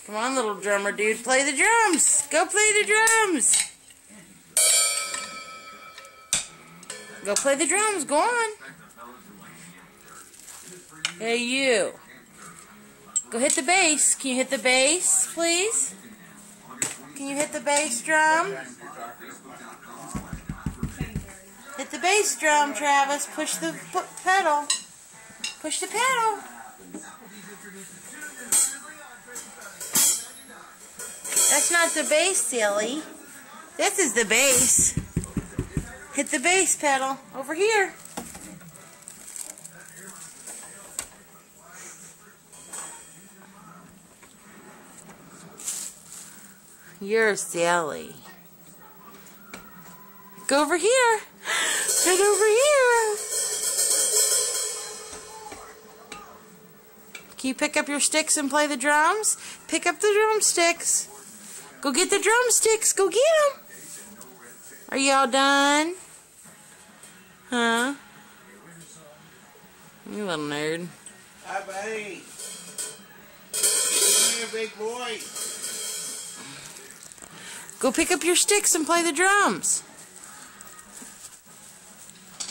Come on, little drummer dude, play the drums. Go play the drums. Go play the drums. Go on. Hey, you. Go hit the bass. Can you hit the bass, please? Can you hit the bass drum? Hit the bass drum, Travis. Push the pedal. Push the pedal. That's not the bass, silly. This is the bass. Hit the bass pedal. Over here. You're silly. Go over here. Head over here. Can you pick up your sticks and play the drums? Pick up the drumsticks. Go get the drumsticks. Go get them. Are you all done? Huh? You little nerd. Hi, buddy. Come here, big boy. Go pick up your sticks and play the drums.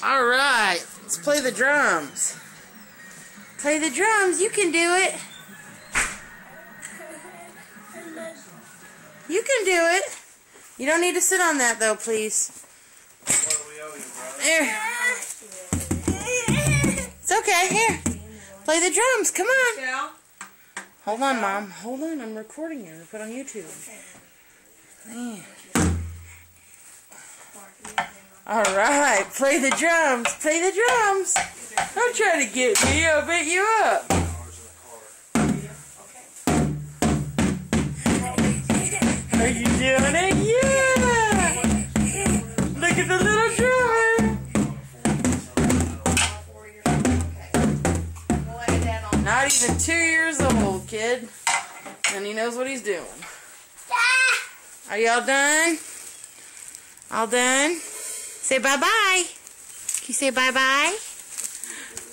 Alright, let's play the drums. Play the drums, you can do it. You can do it. You don't need to sit on that though, please. What do we owe you, brother? There. It's okay, here. Play the drums, come on. Hold on, Mom. Hold on, I'm recording you. Put it on YouTube. Man. Alright, play the drums. Play the drums. Don't try to get me. I'll beat you up. Are you doing it? Yeah! Look at the little drummer. Not even 2 years old, kid. And he knows what he's doing. Are y'all done? All done? Say bye-bye. Can you say bye-bye?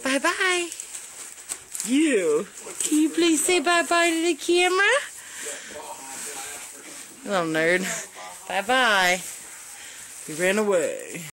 Bye-bye. You. Can you please say bye-bye to the camera? Little nerd. Bye-bye. He ran away.